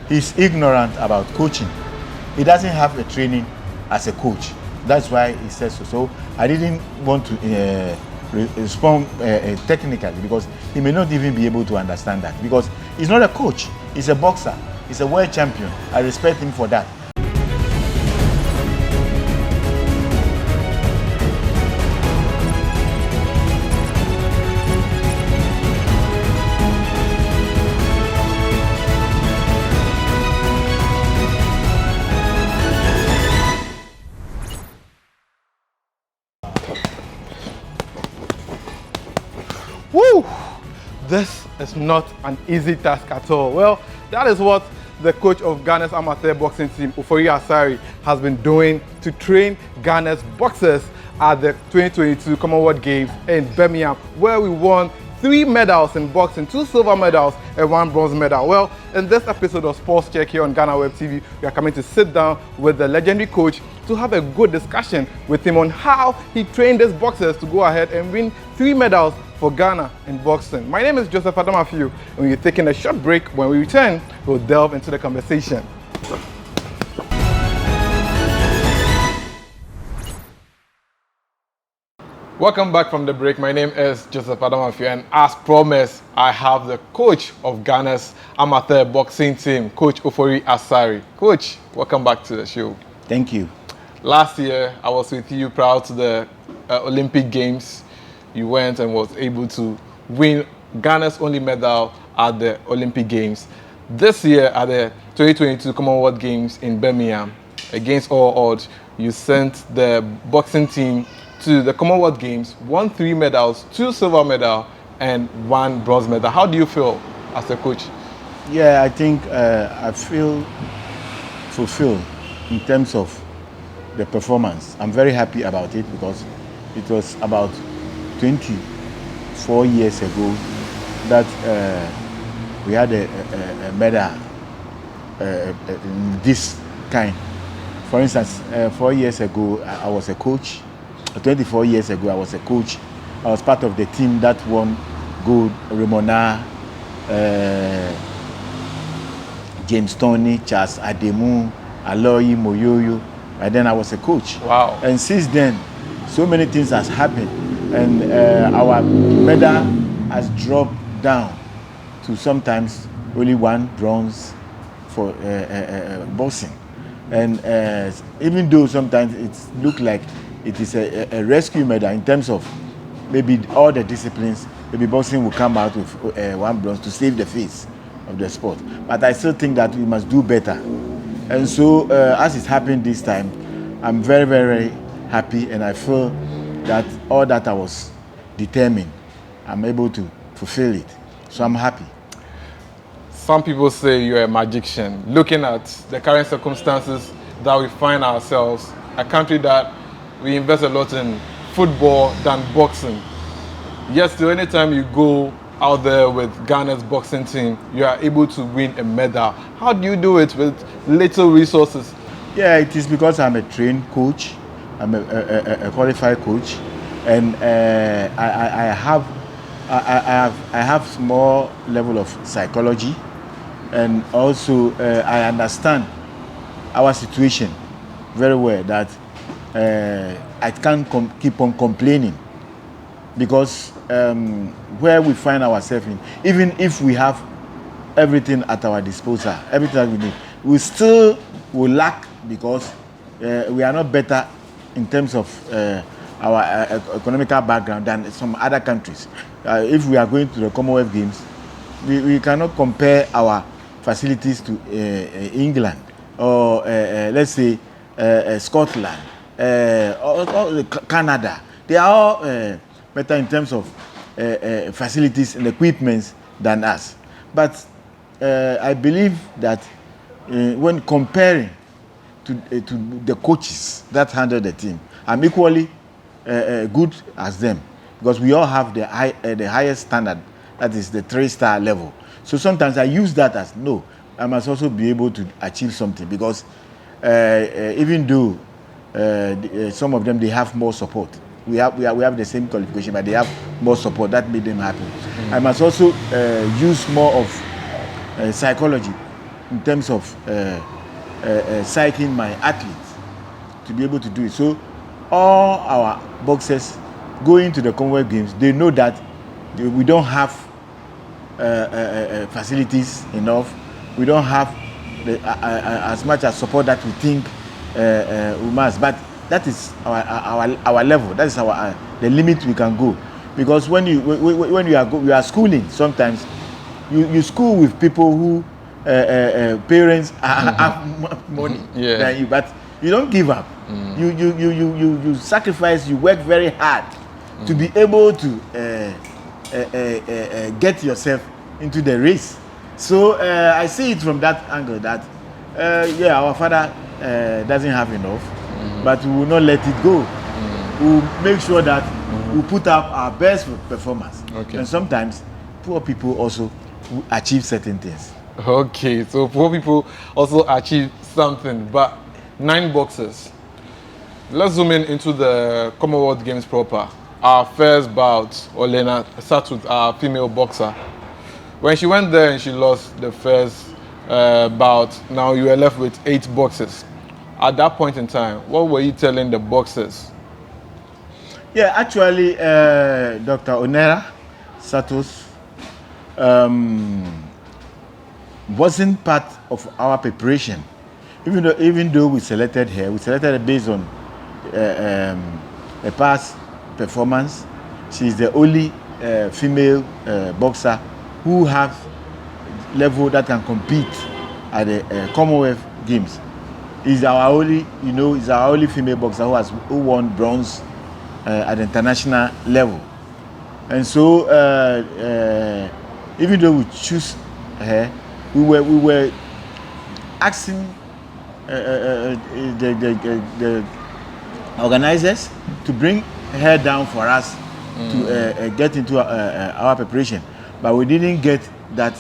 he's ignorant about coaching. He doesn't have a training as a coach. That's why he says so. So I didn't want to respond technically, because he may not even be able to understand that, because he's not a coach. He's a boxer. He's a world champion. I respect him for that. Woo! This is not an easy task at all. Well, that is what the coach of Ghana's amateur boxing team, Ofori Asare, has been doing to train Ghana's boxers at the 2022 Commonwealth Games in Birmingham, where we won 3 medals in boxing, 2 silver medals and 1 bronze medal. Well, in this episode of Sports Check here on Ghanaweb TV, we are coming to sit down with the legendary coach to have a good discussion with him on how he trained his boxers to go ahead and win 3 medals for Ghana in boxing. My name is Joseph Adamafio, and we're taking a short break. When we return, we'll delve into the conversation. Welcome back from the break. My name is Joseph Adamafio, and as promised, I have the coach of Ghana's amateur boxing team, Coach Ofori Asare. Coach, welcome back to the show. Thank you. Last year, I was with you prior to the Olympic Games. You went and was able to win Ghana's only medal at the Olympic Games. This year at the 2022 Commonwealth Games in Birmingham, against all odds, you sent the boxing team to the Commonwealth Games, won 3 medals, 2 silver medals, and 1 bronze medal. How do you feel as a coach? Yeah, I think I feel fulfilled in terms of the performance. I'm very happy about it, because it was about 24 years ago that we had a medal in this kind. For instance, 4 years ago, I was a coach. 24 years ago, I was a coach. I was part of the team that won gold. Ramona, James Tony, Charles Ademu, Aloyi, Moyoyo. And then I was a coach. Wow. And since then, so many things has happened. And our medal has dropped down to sometimes only 1 bronze for boxing. And even though sometimes it looks like it is a rescue medal in terms of maybe all the disciplines, maybe boxing will come out with 1 bronze to save the face of the sport. But I still think that we must do better. And so as it happened this time, I'm very, very happy, and I feel that all that I was determined, I'm able to fulfill it. So I'm happy. Some people say you're a magician. Looking at the current circumstances that we find ourselves, a country that we invest a lot in football than boxing. Yet still, anytime you go out there with Ghana's boxing team, you are able to win a medal. How do you do it with little resources? Yeah, it is because I'm a trained coach. I'm a qualified coach, and I have small level of psychology, and also I understand our situation very well. That I can't keep on complaining, because where we find ourselves in, even if we have everything at our disposal, everything that we need, we still will lack, because we are not better in terms of our economical background than some other countries. If we are going to the Commonwealth Games, we cannot compare our facilities to England or let's say Scotland, or Canada. They are all better in terms of facilities and equipments than us. But I believe that when comparing to the coaches that handle the team, I'm equally good as them, because we all have the highest standard, that is the 3-star level. So sometimes I use that as, no, I must also be able to achieve something, because even though some of them, they have more support. We have the same qualification, but they have more support. That made them happy. I must also use more of psychology in terms of cycling my athletes to be able to do it. So all our boxers going to the Commonwealth Games, they know that we don't have facilities enough. We don't have as much as support that we think we must. But that is our level. That is the limit we can go. Because when you are schooling, sometimes you school with people who parents have money than you, but you don't give up. You sacrifice. You work very hard to be able to get yourself into the race. So I see it from that angle that our father doesn't have enough, but we will not let it go. We will make sure that we put up our best performance. Okay. And sometimes poor people also achieve certain things. Okay, so poor people also achieve something, but 9 boxers. Let's zoom into the Commonwealth Games proper. Our first bout, Olena, starts with our female boxer. When she went there and she lost the first bout, now you were left with 8 boxers. At that point in time, what were you telling the boxers? Yeah, actually, Dr. Onera Santos wasn't part of our preparation. Even though we selected her, we selected her based on a past performance. She's the only female boxer who has level that can compete at the Commonwealth Games. Is our only female boxer who won bronze at the international level. And so even though we choose her, we were asking the organizers to bring her down for us to get into our preparation, but we didn't get that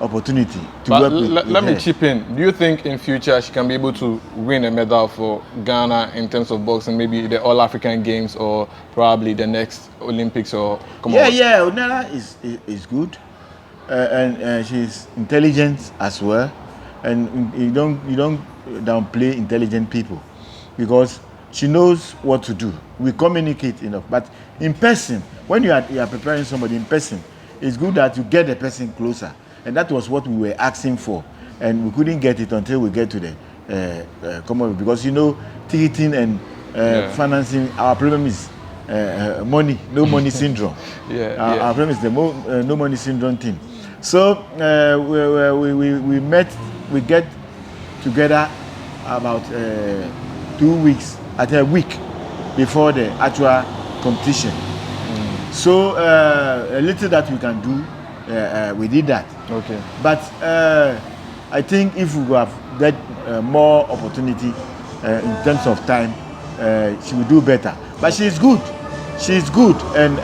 opportunity to work with let me her. chip in. Do you think in future she can be able to win a medal for Ghana in terms of boxing, maybe the All African Games or probably the next Olympics or Commonwealth? Yeah, Onera is good, and she's intelligent as well, and you don't downplay intelligent people because she knows what to do. We communicate enough, but in person, when you are preparing somebody in person, it's good that you get the person closer. And that was what we were asking for, and we couldn't get it until we get to the Commonwealth, because ticketing and financing. Our problem is money, no money syndrome. Our problem is the no money syndrome thing. So we get together about 2 weeks, a week before the actual competition. So a little that we can do, we did that. Okay. But I think if we have get more opportunity in terms of time, she will do better. But she's good. She's good, and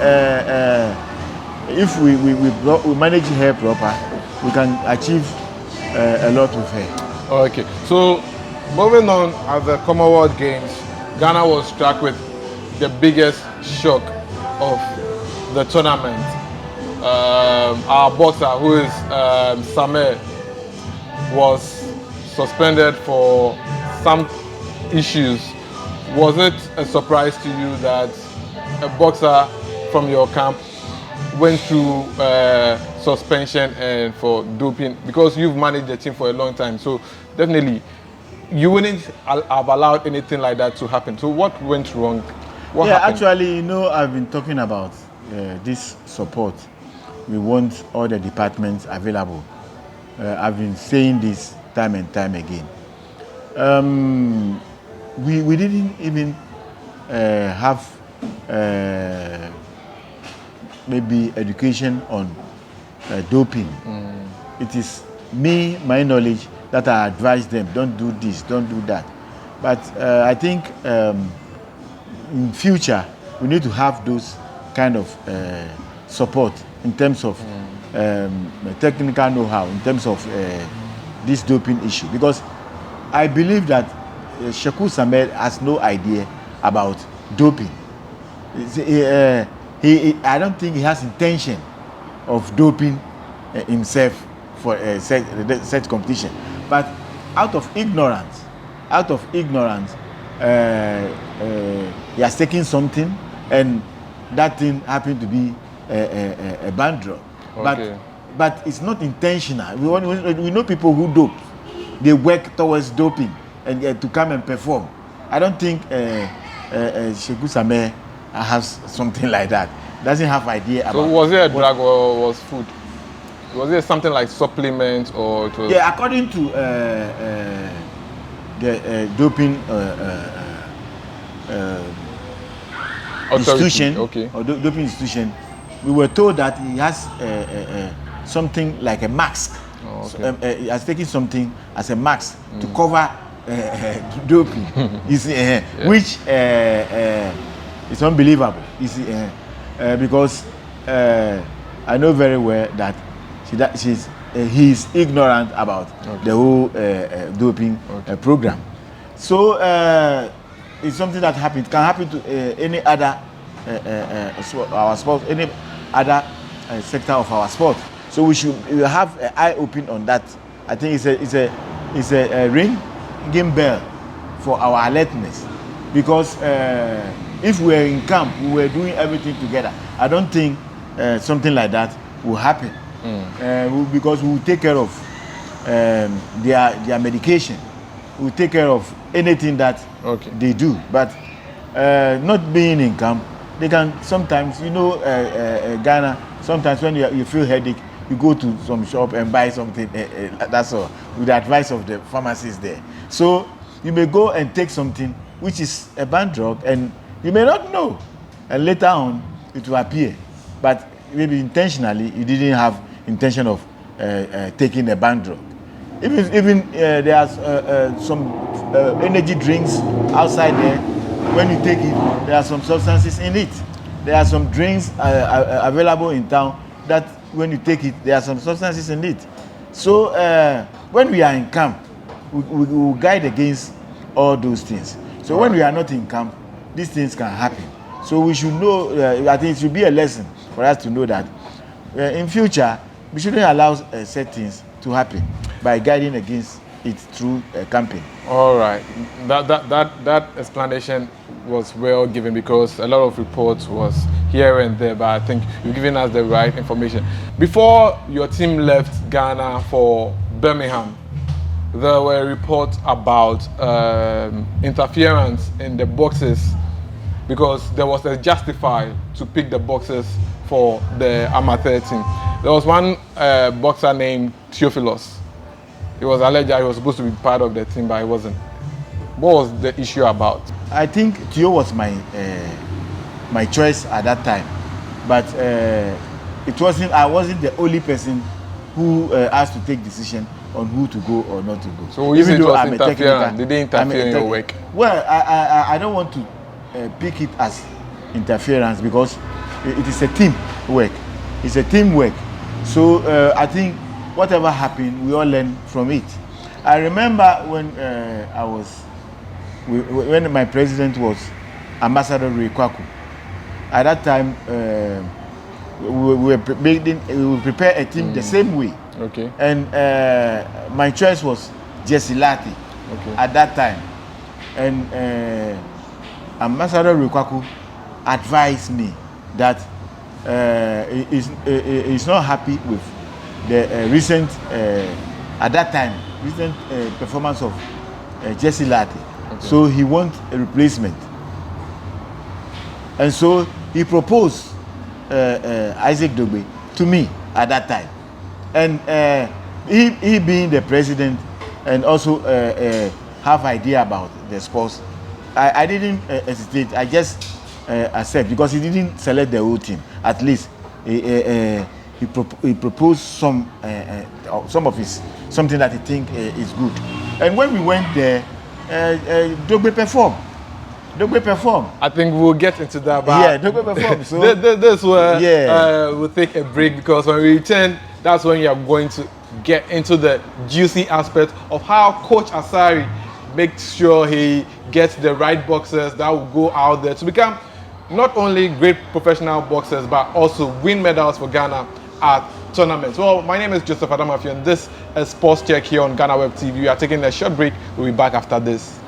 if we manage her proper, we can achieve a lot with her. Okay. So moving on, at the Commonwealth Games, Ghana was struck with the biggest shock of the tournament. Our boxer, who is Samuel, was suspended for some issues. Was it a surprise to you that a boxer from your camp went through suspension and for doping? Because you've managed the team for a long time, so definitely you wouldn't have allowed anything like that to happen. So what went wrong? What happened? Actually, I've been talking about this support. We want all the departments available. I've been saying this time and time again. We didn't even have maybe education on doping. It is my knowledge that I advise them, don't do this, don't do that. But I think in future we need to have those kind of support in terms of technical know-how, in terms of this doping issue, because I believe that Sheku Samuel has no idea about doping. I don't think he has intention of doping himself for such competition. But out of ignorance, he has taken something, and that thing happened to be a banned drug. Okay. But it's not intentional. We know people who dope. They work towards doping and to come and perform. I don't think Sheku Sameh has something like that. Doesn't have idea about. So was it a drug or was food? Was it something like supplement or it was? Yeah, according to the doping institution, okay, or doping institution, we were told that he has something like a mask. Oh, okay. So, he has taken something as a mask to cover doping. You see, yeah. Which is unbelievable. You see, because I know very well that he's ignorant about the whole doping program. So it's something that happens. It can happen to any other our sport, any other sector of our sport. So we should have an eye open on that. I think it's a ringing bell for our alertness, because if we were in camp, we were doing everything together. I don't think something like that will happen, because we will take care of their medication. We will take care of anything that they do. But not being in camp, they can sometimes, Ghana, sometimes when you feel headache, you go to some shop and buy something, that's all, with the advice of the pharmacist there. So you may go and take something which is a banned drug, and you may not know, and later on it will appear. But maybe intentionally you didn't have intention of taking a banned drug. Even there are some energy drinks outside there. When you take it, there are some substances in it. There are some drinks available in town that when you take it, there are some substances in it. So when we are in camp, we will guide against all those things. So when we are not in camp, these things can happen. So we should know, I think it should be a lesson for us to know that in future, we shouldn't allow certain things to happen by guiding against it through camping. All right, that explanation was well given, because a lot of reports was here and there, but I think you've given us the right information. Before your team left Ghana for Birmingham, there were reports about interference in the boxes, because there was a justify to pick the boxes for the amateur team. There was one boxer named Theophilus. It was alleged that he was supposed to be part of the team, but he wasn't. What was the issue about? I think Theo was my choice at that time, but I wasn't the only person who has to take decision on who to go or not to go. So even though I'm a technical, did they interfere in your work? Well, I don't want to pick it as interference, because it is a team work. It's a teamwork. So I think whatever happened, we all learn from it. I remember when when my president was Ambassador Kwaku. At that time, we prepare a team the same way. Okay. And my choice was Jesse Lati at that time. And Ambassador Kwaku advised me that he's not happy with the recent performance of Jesse Lati. Okay. So he wants a replacement. And so he proposed Isaac Dogbe to me at that time. And he being the president and also have idea about the sports, I didn't hesitate. I just accept, because he didn't select the whole team. At least he proposed some of his, something that he think is good. And when we went there, Dogbe performed. I think we'll get into that. But yeah, Dogbe performed. So this where we'll take a break, because when we return, that's when you are going to get into the juicy aspect of how Coach Asare makes sure he gets the right boxers that will go out there to become not only great professional boxers, but also win medals for Ghana at tournaments. Well, my name is Joseph Adamafio, and this is Sports Check here on Ghanaweb TV. We are taking a short break. We'll be back after this.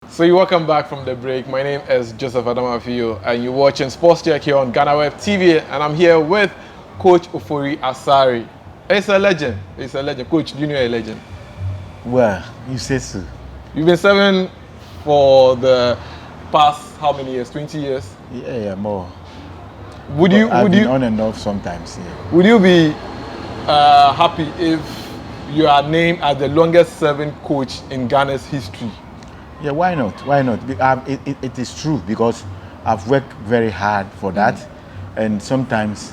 So you're welcome back from the break. My name is Joseph Adamafio, and you're watching Sports Check here on Ghanaweb TV, and I'm here with Coach Ofori Asare. He's a legend. He's a legend. Coach, do you know a legend? Well, you say so. You've been serving for the past how many years? 20 years? Yeah, more. I've been on and off sometimes. Yeah. Would you be happy if you are named as the longest serving coach in Ghana's history? Yeah, why not? Why not? It is true because I've worked very hard for that, and sometimes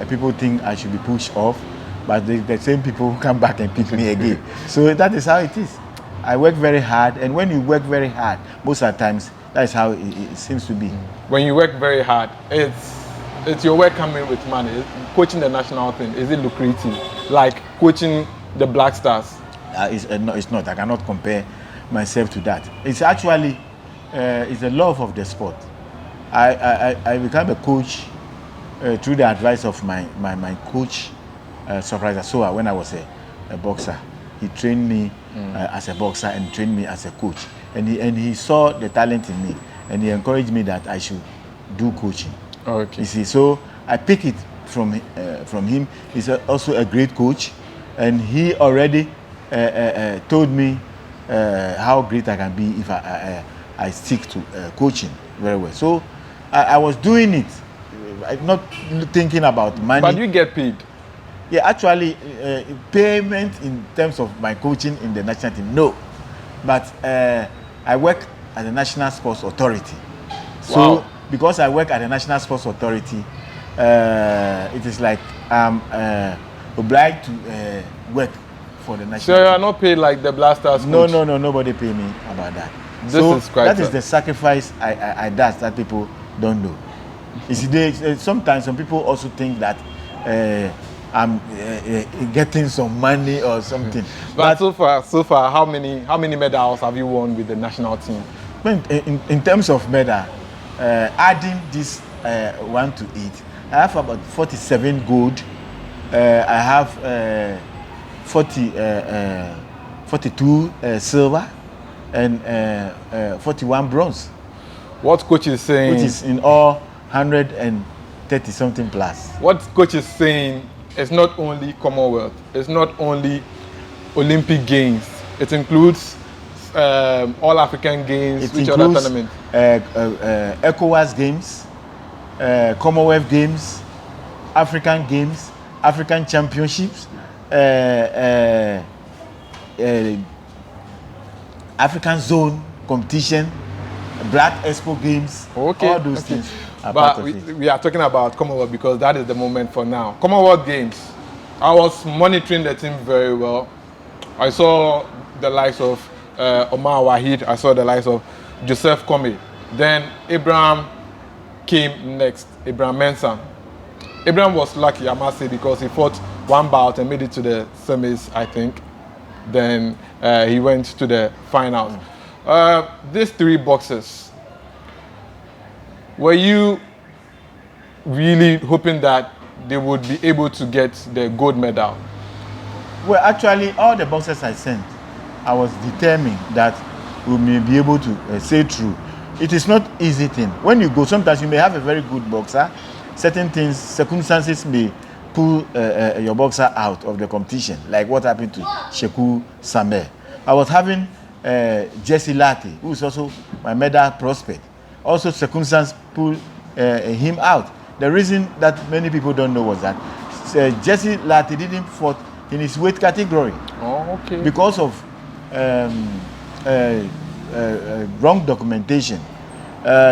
people think I should be pushed off, but the same people come back and pick me again. So that is how it is. I work very hard, and when you work very hard, most of the times that is how it seems to be. When you work very hard, it's your work coming with money. Coaching the national team, is it lucrative? Like coaching the Black Stars? No, it's not. I cannot compare myself to that. It's actually it's the love of the sport. I became a coach through the advice of my coach, Ofori Asare, when I was a boxer. He trained me as a boxer and trained me as a coach. And he saw the talent in me, and he encouraged me that I should do coaching. Okay. You see, so I pick it from him. He's also a great coach, and he already told me how great I can be if I stick to coaching very well. So I was doing it, not thinking about money. But you get paid? Yeah, actually, payment in terms of my coaching in the national team, no. But I work at the National Sports Authority. So wow. Because I work at the National Sports Authority, it is like I'm obliged to work for the national So you are team. not paid like the Blasters? No, nobody pay me about that. That is the sacrifice I does that people don't know. You see, sometimes some people also think that I'm getting some money or something. But so far, how many medals have you won with the national team? In terms of medal, adding this 1 to 8, I have about 47 gold. I have 42 silver and 41 bronze. What coach is saying? Which is in all 130 something plus. What coach is saying is not only Commonwealth, it's not only Olympic Games. It includes all African Games. Which other tournament? ECOWAS Games, Commonwealth Games, African Games, African Championships, African Zone Competition, Black Expo Games, okay, all those things. But we are talking about Commonwealth because that is the moment for now. Commonwealth Games, I was monitoring the team very well. I saw the likes of Omar Waheed, I saw the likes of Joseph Commey. Then Abraham came next, Abraham Mensah. Abraham was lucky, I must say, because he fought one bout and made it to the semis, I think. Then he went to the finals. These three boxers, were you really hoping that they would be able to get the gold medal? Well, actually, all the boxers I sent, I was determined that we may be able to say through. It is not easy thing. When you go, sometimes you may have a very good boxer. Certain things, circumstances may pull your boxer out of the competition, like what happened to Sheku Samuel. I was having Jesse Latte, who is also my medal prospect. Also, circumstances pulled him out. The reason that many people don't know was that Jesse Latte didn't fight in his weight category. Oh, okay. Because of wrong documentation.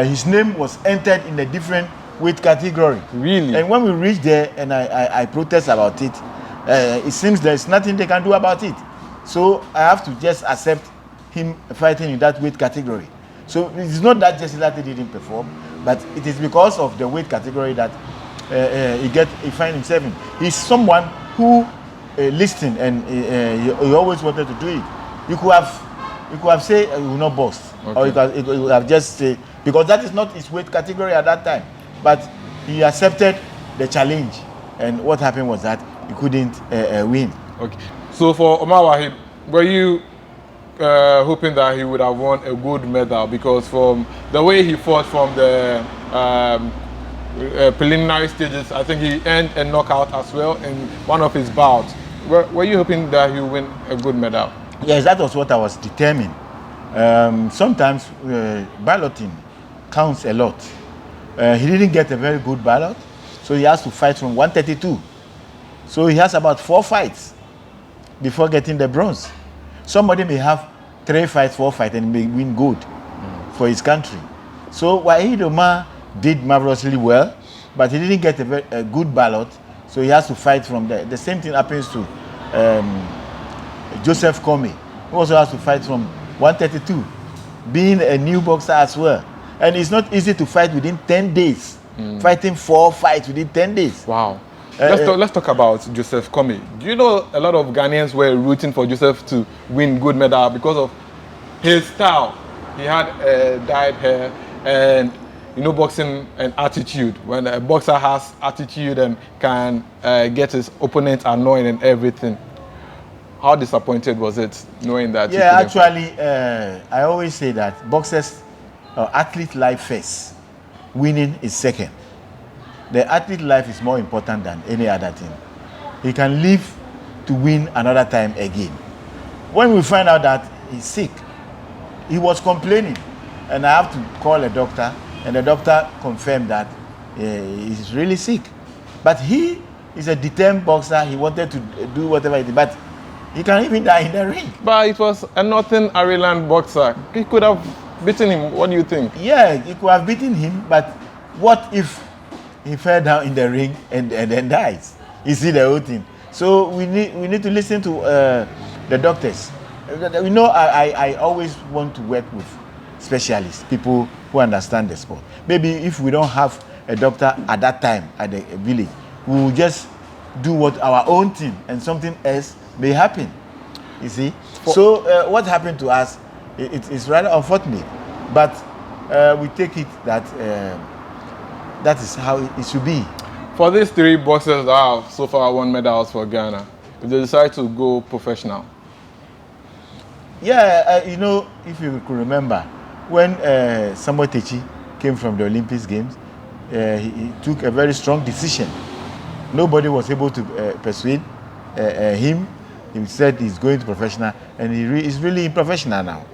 His name was entered in a different weight category. Really? And when we reached there and I protest about it, it seems there's nothing they can do about it. So I have to just accept him fighting in that weight category. So it's not that Jesse Latte didn't perform, But it is because of the weight category that he find himself in. He's someone who listened and he always wanted to do it. You could have said he will not box, or he could have just say, because that is not his weight category at that time. But he accepted the challenge, and what happened was that he couldn't win. Okay. So for Omar Waheed, were you hoping that he would have won a gold medal? Because from the way he fought from the preliminary stages, I think he earned a knockout as well in one of his bouts. Were you hoping that he would win a gold medal? Yes, that was what I was determined. Sometimes balloting counts a lot. He didn't get a very good ballot, so he has to fight from 132. So he has about 4 fights before getting the bronze. Somebody may have 3 fights, 4 fights, and may win gold for his country. So Waheed Omar did marvelously well, but he didn't get a good ballot, so he has to fight from there. The same thing happens to Joseph Commey, who also has to fight from 132, being a new boxer as well. And it's not easy to fight within 10 days. Fighting 4 fights within 10 days. Wow. Let's talk about Joseph Commey. Do you know a lot of Ghanaians were rooting for Joseph to win gold medal because of his style? He had dyed hair and, you know, boxing and attitude. When a boxer has attitude and can get his opponent annoyed and everything. How disappointed was it knowing that? Yeah, actually, I always say that boxers, athlete life first, winning is second. The athlete life is more important than any other thing. He can live to win another time again. When we find out that he's sick, he was complaining, and I have to call a doctor, and the doctor confirmed that he's really sick. But he is a determined boxer. He wanted to do whatever he did, but he can even die in the ring. But it was a Northern Ireland boxer. He could have beaten him. What do you think? Yeah, he could have beaten him, but what if he fell down in the ring and then dies? You see the whole thing. So we need to listen to the doctors. You know, I always want to work with specialists, people who understand the sport. Maybe if we don't have a doctor at that time at the village, we will just do what our own thing, and something else may happen. You see. So what happened to us, it's rather unfortunate, but we take it that that is how it should be. For these 3 boxers that have so far won medals for Ghana, if they decide to go professional? Yeah, you know, if you could remember, when Samuel Takyi came from the Olympic Games, he took a very strong decision. Nobody was able to persuade him. He said he's going to professional, and he's really professional now.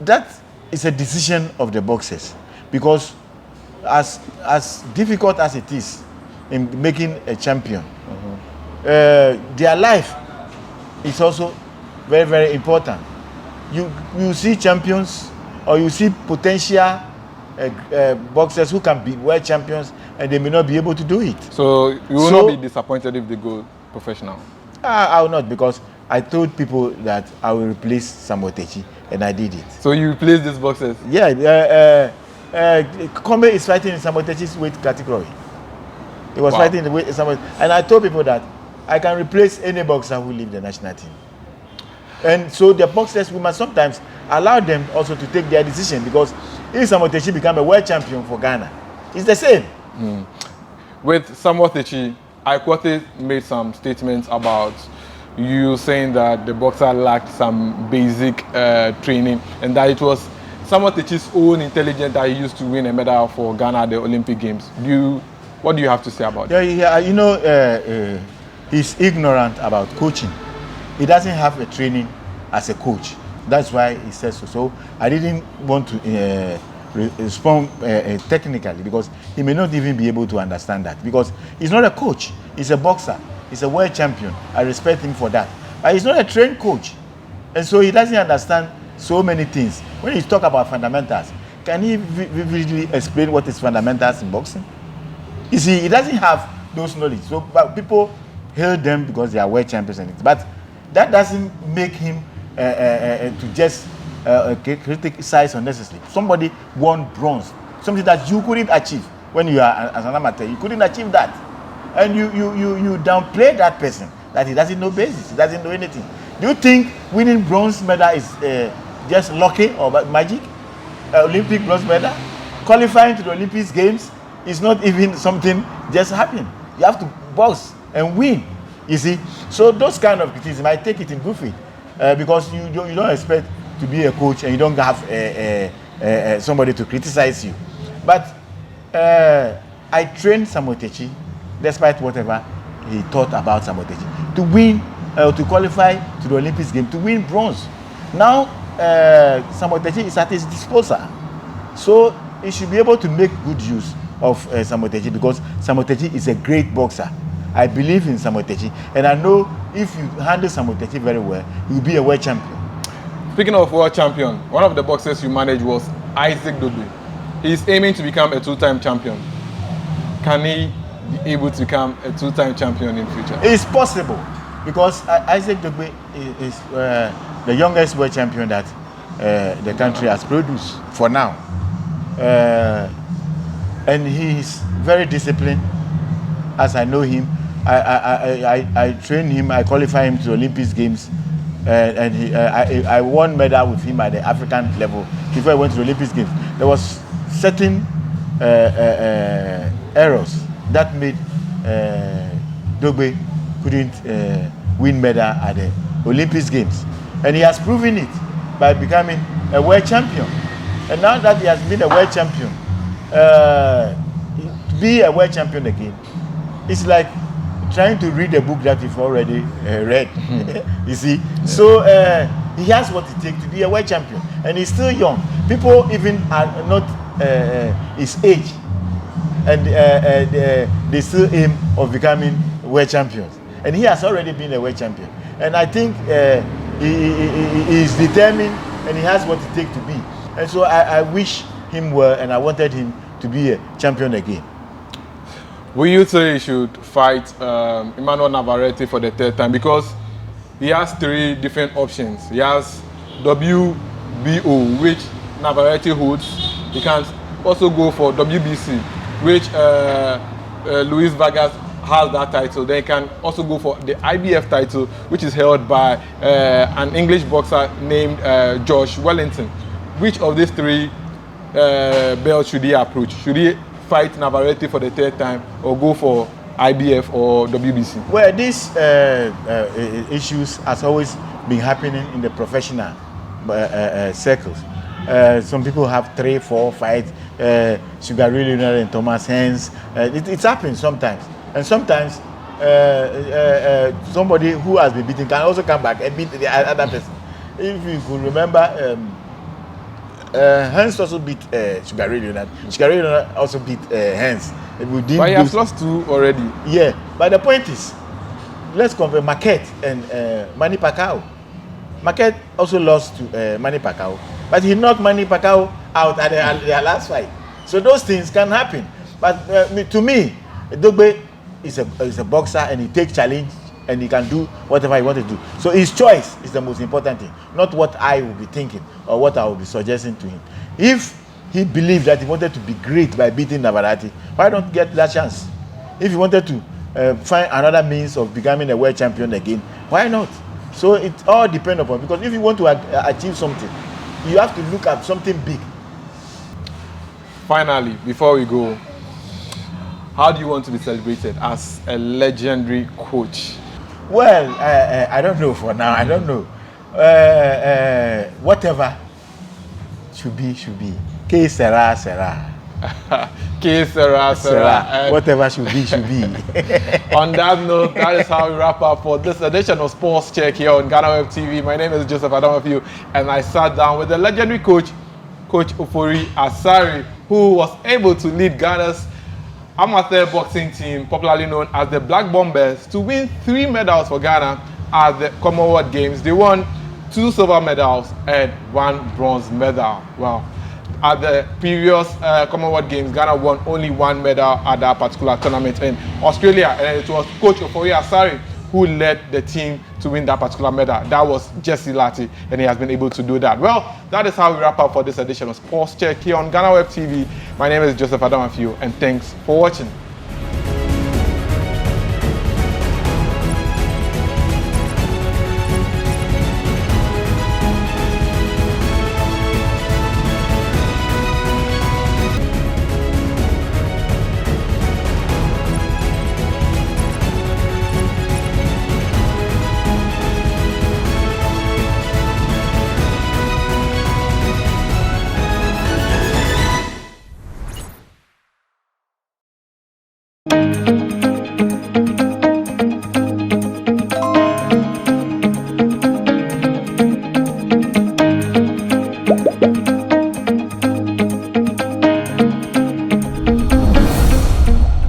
That is a decision of the boxers, because as difficult as it is in making a champion, their life is also very, very important. You see champions, or you see potential boxers who can be world champions, and they may not be able to do it. So you will not be disappointed if they go professional? I will not, because I told people that I will replace Samuel Takyi, and I did it. So you replaced these boxers? Yeah. Commey is fighting in Samuel Takyi's weight category. He was fighting in the weight Samuel, and I told people that I can replace any boxer who leaves the national team. And so the boxers, we must sometimes allow them also to take their decision, because if Samuel Takyi become a world champion for Ghana, it's the same. With Samuel Takyi, Ike Quartey made some statements about you saying that the boxer lacked some basic training, and that it was Samuel Takyi's own intelligence that he used to win a medal for Ghana at the Olympic Games. What do you have to say about that? Yeah, you know, he's ignorant about coaching. He doesn't have a training as a coach. That's why he says so. So I didn't want to respond technically, because he may not even be able to understand that, because he's not a coach. He's a boxer. He's a world champion. I respect him for that. But he's not a trained coach. And so he doesn't understand so many things. When he talk about fundamentals, can he vividly explain what is fundamentals in boxing? You see, he doesn't have those knowledge. So but people hail them because they are world champions and it. But that doesn't make him to just criticize unnecessarily. Somebody won bronze. something that you couldn't achieve when you are as an amateur. You couldn't achieve that, and you downplay that person, that he doesn't know basics, he doesn't know anything. Do you think winning bronze medal is just lucky or magic? Olympic bronze medal, qualifying to the Olympic Games is not even something just happened. You have to box and win. You see, so those kind of criticism, I take it in good faith, because you don't expect to be a coach and you don't have somebody to criticize you. But I trained Samuel Takyi, despite whatever he thought about Samuel Takyi, to win, to qualify to the Olympic Games, to win bronze. Now Samuel Takyi is at his disposal, so he should be able to make good use of Samuel Takyi, because Samuel Takyi is a great boxer. I believe in Samuel Takyi, and I know if you handle Samuel Takyi very well, you'll be a world champion. Speaking of world champion, one of the boxers you managed was Isaac Dogbe. He's aiming to become a two-time champion. Can he be able to become a two-time champion in future? It's possible, because Isaac Dogbe is the youngest world champion that the country has produced for now. And he's very disciplined, as I know him. I train him, I qualify him to the Olympic Games, and I won medal with him at the African level before I went to the Olympic Games. There was certain errors that made Dogbe couldn't win medal at the Olympic Games, and he has proven it by becoming a world champion. And now that he has been a world champion, to be a world champion again, it's like trying to read a book that you've already read. You see, so he has what it takes to be a world champion, and he's still young. People even are not his age, and they still aim of becoming world champions. And he has already been a world champion, and I think he is determined, and he has what it takes to be. And so I wish him well, and I wanted him to be a champion again. Will you say he should fight Emmanuel Navarrete for the third time? Because he has three different options. He has WBO, which Navarrete holds. He can also go for WBC, which Luis Vargas has that title. Then he can also go for the IBF title, which is held by an English boxer named Josh Wellington. Which of these three belts should he approach? Should he fight Navarrete for the third time, or go for IBF or WBC? Well, these issues has always been happening in the professional circles. Some people have 3, 4 fights. Sugar Ray Leonard and Thomas Hens. It happens sometimes, and sometimes somebody who has been beaten can also come back and beat the other person. If you could remember. Hens also beat Sugar Ray Leonard. Sugar Ray Leonard also beat Hens. But he has lost 2 already. Yeah, but the point is, let's compare Marquette and Manny Pacquiao. Marquette also lost to Manny Pacquiao, but he knocked Manny Pacquiao out at their last fight. So those things can happen. But to me, Dogbe is a boxer, and he takes challenge, and he can do whatever he wants to do. So his choice is the most important thing, not what I will be thinking or what I will be suggesting to him. If he believed that he wanted to be great by beating Navarrete, why don't get that chance? If he wanted to find another means of becoming a world champion again, why not? So it all depends upon, because if you want to achieve something, you have to look at something big. Finally, before we go, how do you want to be celebrated as a legendary coach? Well, I don't know for now. I don't know. Whatever should be, should be. Que sera, sera. Que sera, sera. Whatever should be, should be. On that note, that is how we wrap up for this edition of Sports Check here on Ghanaweb TV. My name is Joseph Adamafio, and I sat down with the legendary coach, Coach Ofori Asare, who was able to lead Ghana's amateur boxing team, popularly known as the Black Bombers, to win 3 medals for Ghana at the Commonwealth Games. They won 2 silver medals and 1 bronze medal. Wow. At the previous Commonwealth Games, Ghana won only 1 medal at that particular tournament in Australia, and it was Coach Ofori Asare who led the team to win that particular medal. That was Jesse Lati, and he has been able to do that. Well, that is how we wrap up for this edition of Sports Check here on Ghanaweb TV. My name is Joseph Adamafio, and thanks for watching. Thank you.